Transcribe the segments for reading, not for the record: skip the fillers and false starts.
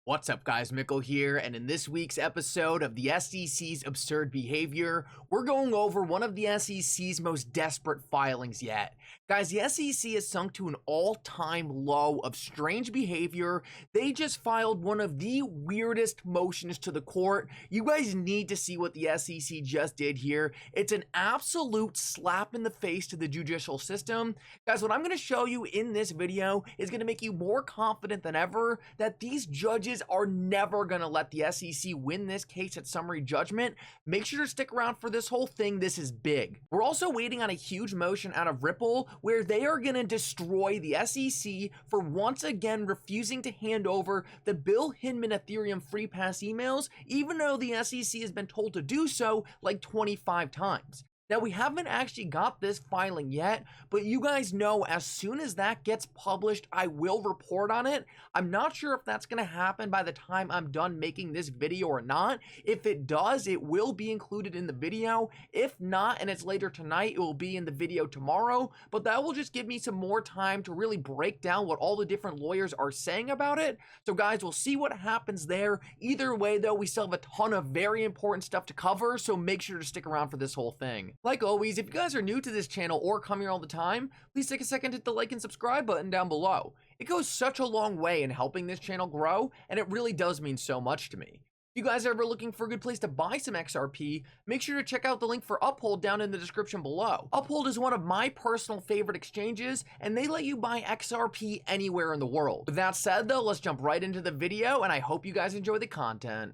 What's up guys, Mickle here, and in this week's episode of the SEC's absurd behavior, we're going over one of the SEC's most desperate filings yet. Guys, the SEC has sunk to an all-time low of strange behavior. They just filed one of the weirdest motions to the court. You guys need to see what the SEC just did here. It's an absolute slap in the face to the judicial system. Guys, what I'm going to show you in this video is going to make you more confident than ever that these judges are never going to let the SEC win this case at summary judgment. Make sure to stick around for this whole thing. This is big. We're also waiting on a huge motion out of Ripple where they are going to destroy the SEC for once again refusing to hand over the Bill Hinman Ethereum free pass emails, even though the SEC has been told to do so like 25 times. Now, we haven't actually got this filing yet, but you guys know as soon as that gets published, I will report on it. I'm not sure if that's going to happen by the time I'm done making this video or not. If it does, it will be included in the video. If not, and it's later tonight, it will be in the video tomorrow, but that will just give me some more time to really break down what all the different lawyers are saying about it. So guys, we'll see what happens there. Either way, though, we still have a ton of very important stuff to cover, so make sure to stick around for this whole thing. Like always, if you guys are new to this channel or come here all the time, please take a second to hit the like and subscribe button down below. It goes such a long way in helping this channel grow, and it really does mean so much to me. If you guys are ever looking for a good place to buy some XRP, make sure to check out the link for Uphold down in the description below. Uphold is one of my personal favorite exchanges, and they let you buy XRP anywhere in the world. With that said though, let's jump right into the video, and I hope you guys enjoy the content.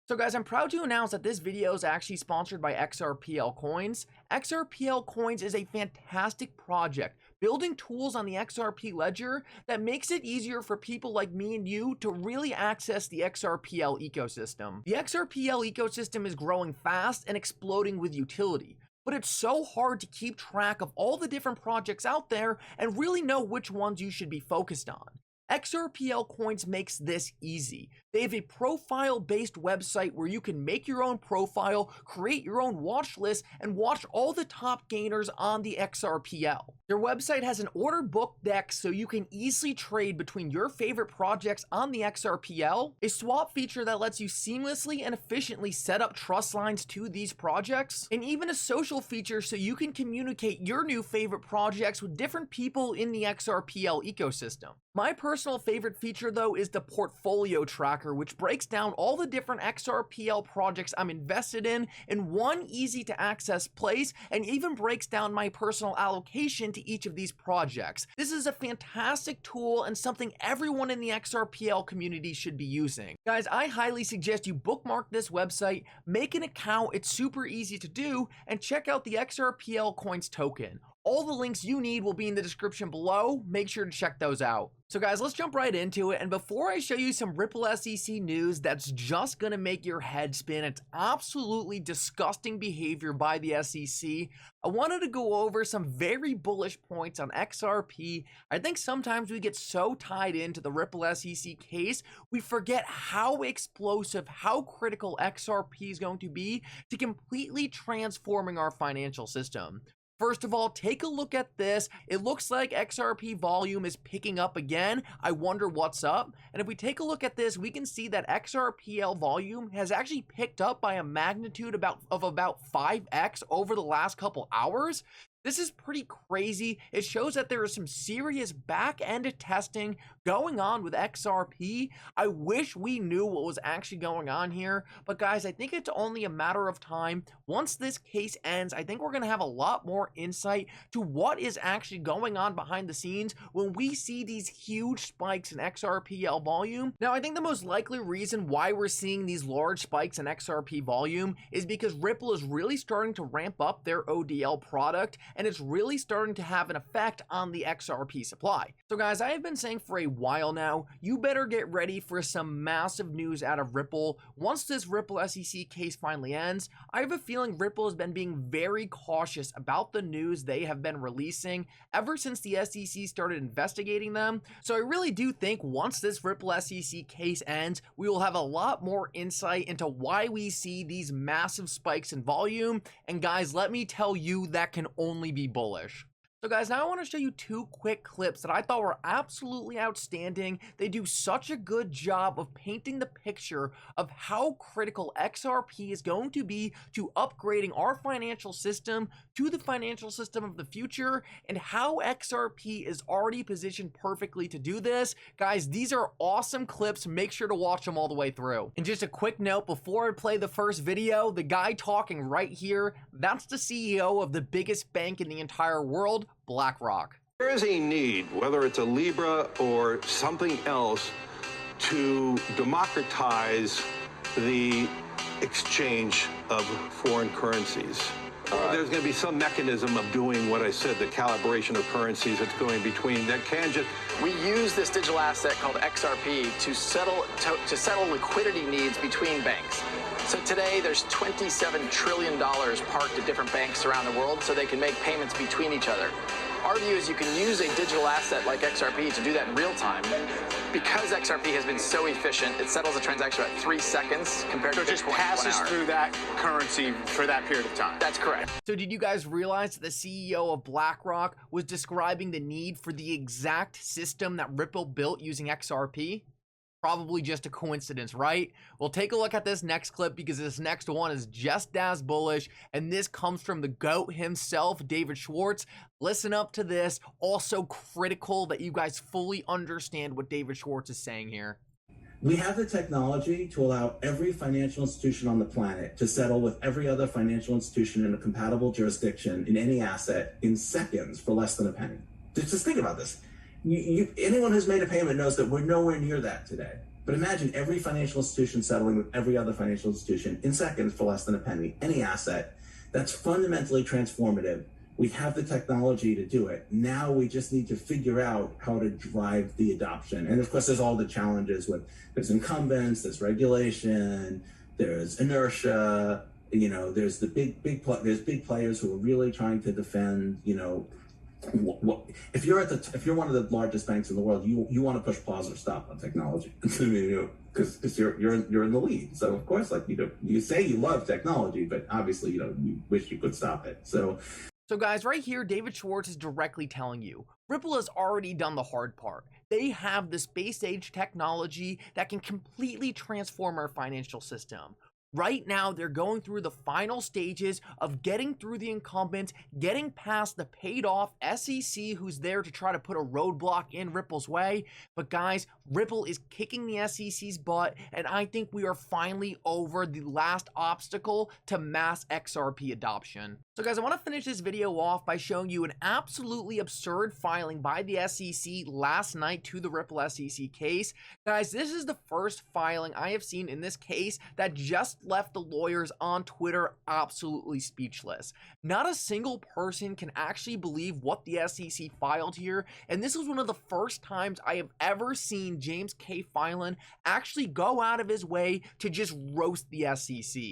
So guys, I'm proud to announce that this video is actually sponsored by XRPL Coins. XRPL Coins is a fantastic project building tools on the XRP ledger that makes it easier for people like me and you to really access the XRPL ecosystem. The XRPL ecosystem is growing fast and exploding with utility, but it's so hard to keep track of all the different projects out there and really know which ones you should be focused on. XRPL Coins makes this easy. They have a profile-based website where you can make your own profile, create your own watch list, and watch all the top gainers on the XRPL. Their website has an order book deck so you can easily trade between your favorite projects on the XRPL, a swap feature that lets you seamlessly and efficiently set up trust lines to these projects, and even a social feature so you can communicate your new favorite projects with different people in the XRPL ecosystem. My personal favorite feature though is the portfolio tracker, which breaks down all the different XRPL projects I'm invested in one easy to access place, and even breaks down my personal allocation to each of these projects. This is a fantastic tool and something everyone in the XRPL community should be using. Guys, I highly suggest you bookmark this website, make an account, it's super easy to do, and check out the XRPL Coins token. All the links you need will be in the description below. Make sure to check those out. So guys, let's jump right into it. And before I show you some Ripple SEC news that's just gonna make your head spin, it's absolutely disgusting behavior by the SEC, I wanted to go over some very bullish points on XRP. I think sometimes we get so tied into the Ripple SEC case, we forget how explosive, how critical XRP is going to be to completely transforming our financial system. First of all, take a look at this. It looks like XRP volume is picking up again. I wonder what's up. And if we take a look at this, we can see that XRPL volume has actually picked up by a magnitude of about 5x over the last couple hours. This is pretty crazy. It shows that there is some serious back-end testing going on with XRP. I wish we knew what was actually going on here, but guys, I think it's only a matter of time. Once this case ends, I think we're going to have a lot more insight to what is actually going on behind the scenes when we see these huge spikes in XRPL volume. Now, I think the most likely reason why we're seeing these large spikes in XRP volume is because Ripple is really starting to ramp up their ODL product, and it's really starting to have an effect on the XRP supply. So guys, I have been saying for a while now, you better get ready for some massive news out of Ripple. Once this Ripple SEC case finally ends, I have a feeling Ripple has been being very cautious about the news they have been releasing ever since the SEC started investigating them. So I really do think once this Ripple SEC case ends, we will have a lot more insight into why we see these massive spikes in volume. And guys, let me tell you, that can only be bullish. So guys, now I want to show you two quick clips that I thought were absolutely outstanding. They do such a good job of painting the picture of how critical XRP is going to be to upgrading our financial system to the financial system of the future, and how XRP is already positioned perfectly to do this. Guys, these are awesome clips. Make sure to watch them all the way through. And just a quick note before I play the first video, the guy talking right here, that's the CEO of the biggest bank in the entire world, BlackRock. There is a need, whether it's a Libra or something else, to democratize the exchange of foreign currencies. There's going to be some mechanism of doing what I said, the calibration of currencies that's going between that can just... We use this digital asset called XRP to settle liquidity needs between banks. So today there's $27 trillion parked at different banks around the world so they can make payments between each other. Our view is you can use a digital asset like XRP to do that in real time. Because XRP has been so efficient, it settles a transaction about 3 seconds compared to Bitcoin. So it just passes through that currency for that period of time. That's correct. So did you guys realize that the CEO of BlackRock was describing the need for the exact system that Ripple built using XRP? Probably just a coincidence, right? Well, take a look at this next clip, because this next one is just as bullish, and this comes from the GOAT himself, David Schwartz. Listen up to this. Also critical that you guys fully understand what David Schwartz is saying here. We have the technology to allow every financial institution on the planet to settle with every other financial institution in a compatible jurisdiction in any asset in seconds for less than a penny. Just think about this. Anyone who's made a payment knows that we're nowhere near that today. But imagine every financial institution settling with every other financial institution in seconds for less than a penny, any asset. That's fundamentally transformative. We have the technology to do it. Now we just need to figure out how to drive the adoption. And of course, there's all the challenges with, there's incumbents, there's regulation, there's inertia, there's the big players who are really trying to defend, if you're one of the largest banks in the world, you want to push pause or stop on technology, because you're in the lead. So of course, you say you love technology, but obviously you wish you could stop it. So guys, right here, David Schwartz is directly telling you Ripple has already done the hard part. They have the space age technology that can completely transform our financial system. Right now, they're going through the final stages of getting through the incumbents, getting past the paid off SEC who's there to try to put a roadblock in Ripple's way. But guys, Ripple is kicking the SEC's butt, and I think we are finally over the last obstacle to mass XRP adoption. So guys, I want to finish this video off by showing you an absolutely absurd filing by the SEC last night to the Ripple SEC case. Guys, this is the first filing I have seen in this case that just left the lawyers on Twitter absolutely speechless. Not a single person can actually believe what the SEC filed here, and this was one of the first times I have ever seen James K. Filan actually go out of his way to just roast the SEC.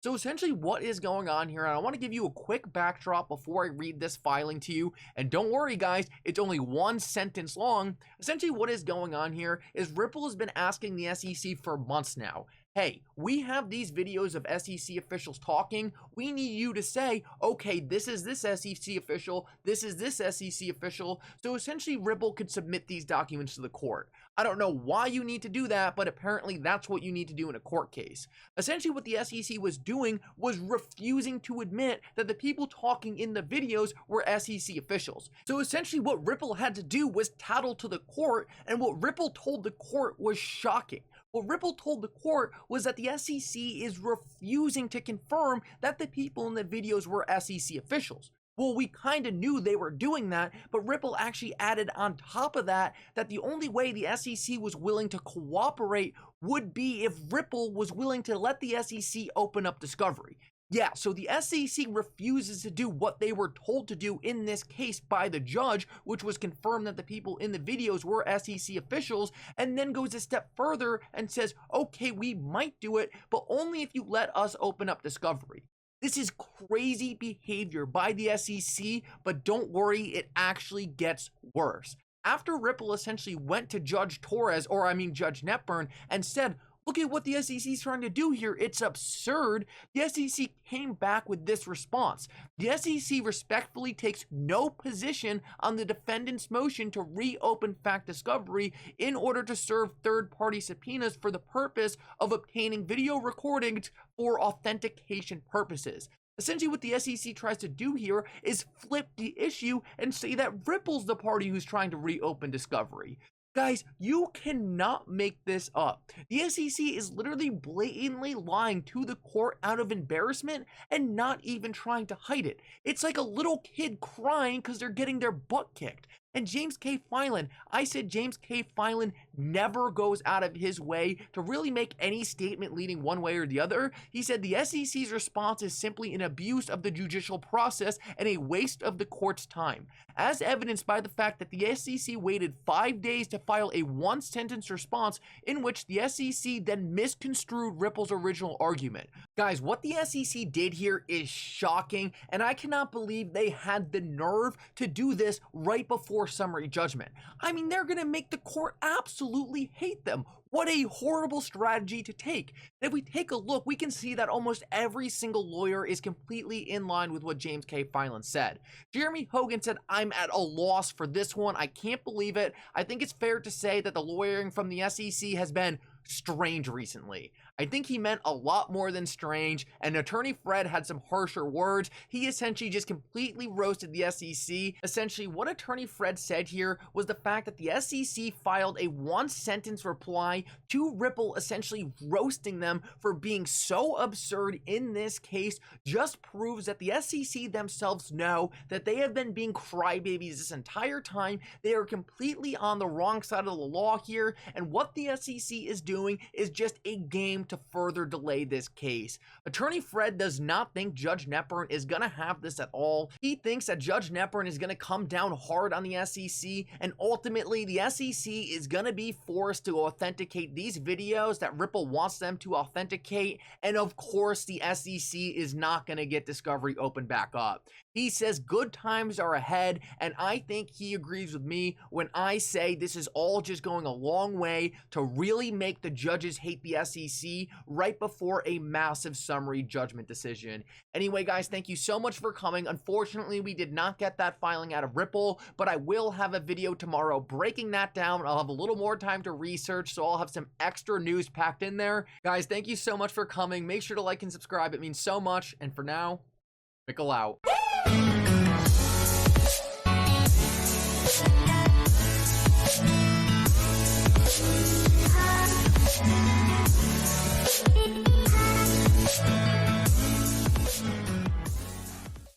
So essentially what is going on here, and I want to give you a quick backdrop before I read this filing to you, and don't worry guys, it's only one sentence long. Essentially what is going on here is Ripple has been asking the SEC for months now, hey, we have these videos of SEC officials talking. We need you to say, okay, this is this SEC official, this is this SEC official. So essentially Ripple could submit these documents to the court. I don't know why you need to do that, but apparently that's what you need to do in a court case. Essentially what the SEC was doing was refusing to admit that the people talking in the videos were SEC officials. So essentially what Ripple had to do was tattle to the court, and what Ripple told the court was shocking. What Ripple told the court was that the SEC is refusing to confirm that the people in the videos were SEC officials. Well, we kind of knew they were doing that, but Ripple actually added on top of that that the only way the SEC was willing to cooperate would be if Ripple was willing to let the SEC open up discovery. Yeah, so the SEC refuses to do what they were told to do in this case by the judge, which was confirmed that the people in the videos were SEC officials, and then goes a step further and says, okay, we might do it, but only if you let us open up discovery. This is crazy behavior by the SEC, but don't worry, it actually gets worse. After Ripple essentially went to Judge Netburn and said, look at what the SEC is trying to do here. It's absurd. The SEC came back with this response. The SEC respectfully takes no position on the defendant's motion to reopen fact discovery in order to serve third-party subpoenas for the purpose of obtaining video recordings for authentication purposes. Essentially, what the SEC tries to do here is flip the issue and say that Ripple's the party who's trying to reopen discovery. Guys, you cannot make this up. The SEC is literally blatantly lying to the court out of embarrassment and not even trying to hide it. It's like a little kid crying because they're getting their butt kicked. And James K. Filan, I said James K. Filan never goes out of his way to really make any statement leaning one way or the other. He said the SEC's response is simply an abuse of the judicial process and a waste of the court's time, as evidenced by the fact that the SEC waited 5 days to file a one-sentence response in which the SEC then misconstrued Ripple's original argument. Guys, what the SEC did here is shocking, and I cannot believe they had the nerve to do this right before summary judgment. I mean, they're gonna make the court absolutely hate them. What a horrible strategy to take. And if we take a look, we can see that almost every single lawyer is completely in line with what James K. Filan said. Jeremy Hogan said, I'm at a loss for this one. I can't believe it. I think it's fair to say that the lawyering from the SEC has been strange recently. I think he meant a lot more than strange, and Attorney Fred had some harsher words. He essentially just completely roasted the SEC. Essentially, what Attorney Fred said here was the fact that the SEC filed a one-sentence reply to Ripple, essentially roasting them for being so absurd in this case, just proves that the SEC themselves know that they have been being crybabies this entire time. They are completely on the wrong side of the law here, and what the SEC is doing is just a game to further delay this case. Attorney Fred does not think Judge Netburn is gonna have this at all. He thinks that Judge Netburn is gonna come down hard on the SEC, and ultimately the SEC is gonna be forced to authenticate these videos that Ripple wants them to authenticate, and of course the SEC is not gonna get discovery open back up. He says good times are ahead, and I think he agrees with me when I say this is all just going a long way to really make the judges hate the SEC right before a massive summary judgment decision. Anyway, guys, thank you so much for coming. Unfortunately, we did not get that filing out of Ripple, but I will have a video tomorrow breaking that down. I'll have a little more time to research, so I'll have some extra news packed in there. Guys, thank you so much for coming. Make sure to like and subscribe. It means so much. And for now, Mickle out.